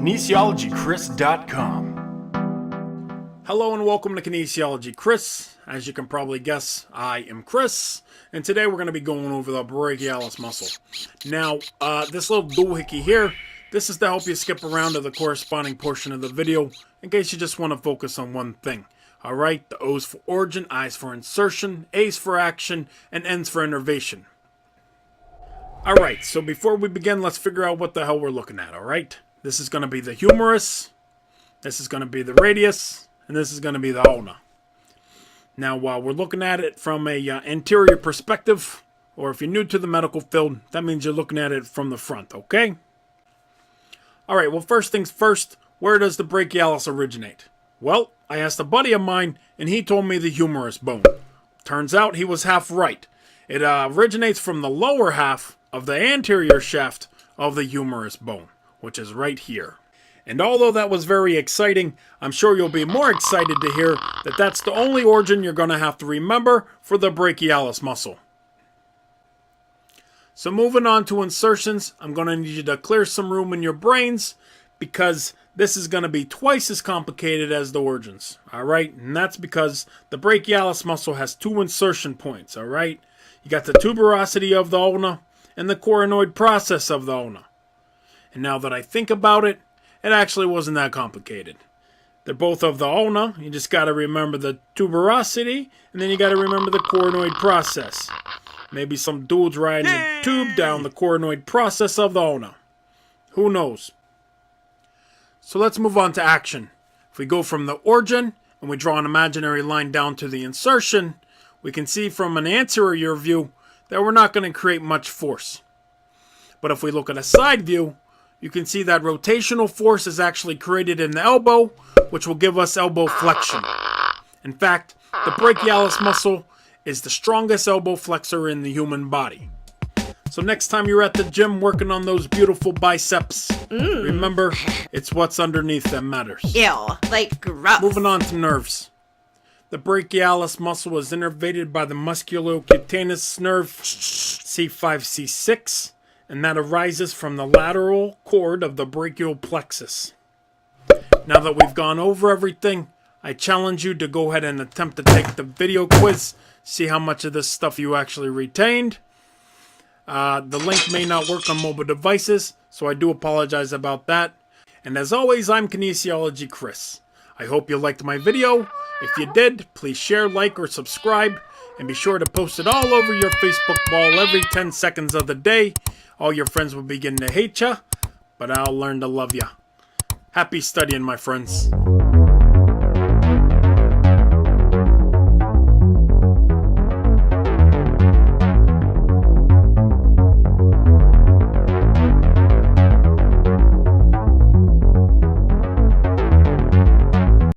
KinesiologyKris.com. Hello and welcome to Kinesiology Kris. As you can probably guess, I am Chris, and today we're going to be going over the brachialis muscle. Now, this little doohickey here, this is to help you skip around to the corresponding portion of the video in case you just want to focus on one thing. Alright, the O's for origin, I's for insertion, A's for action, and N's for innervation. Alright, so before we begin, let's figure out what the hell we're looking at, alright? This is going to be the humerus, this is going to be the radius, and this is going to be the ulna. Now, while we're looking at it from a anterior perspective, or if you're new to the medical field, that means you're looking at it from the front, okay? Alright, well, first things first, where does the brachialis originate? Well, I asked a buddy of mine, and he told me the humerus bone. Turns out he was half right. It originates from the lower half of the anterior shaft of the humerus bone, which is right here. And although that was very exciting, I'm sure you'll be more excited to hear that that's the only origin you're going to have to remember for the brachialis muscle. So moving on to insertions, I'm going to need you to clear some room in your brains because this is going to be twice as complicated as the origins. Alright, and that's because the brachialis muscle has two insertion points. Alright, you got the tuberosity of the ulna and the coronoid process of the ulna. And now that I think about it, it actually wasn't that complicated. They're both of the ulna. You just got to remember the tuberosity, and then you got to remember the coronoid process. Maybe some dude's riding a tube down the coronoid process of the ulna. Who knows? So let's move on to action. If we go from the origin, and we draw an imaginary line down to the insertion, we can see from an anterior view that we're not going to create much force. But if we look at a side view, you can see that rotational force is actually created in the elbow, which will give us elbow flexion. In fact, the brachialis muscle is the strongest elbow flexor in the human body. So next time you're at the gym working on those beautiful biceps, remember, it's what's underneath that matters. Ew, like gross. Moving on to nerves. The brachialis muscle is innervated by the musculocutaneous nerve C5-C6, and that arises from the lateral cord of the brachial plexus. Now that we've gone over everything, I challenge you to go ahead and attempt to take the video quiz, see how much of this stuff you actually retained. The link may not work on mobile devices, so I do apologize about that. And as always, I'm Kinesiology Kris. I hope you liked my video. If you did, please share, like, or subscribe, and be sure to post it all over your Facebook wall every 10 seconds of the day. All your friends will begin to hate ya, but I'll learn to love ya. Happy studying, my friends.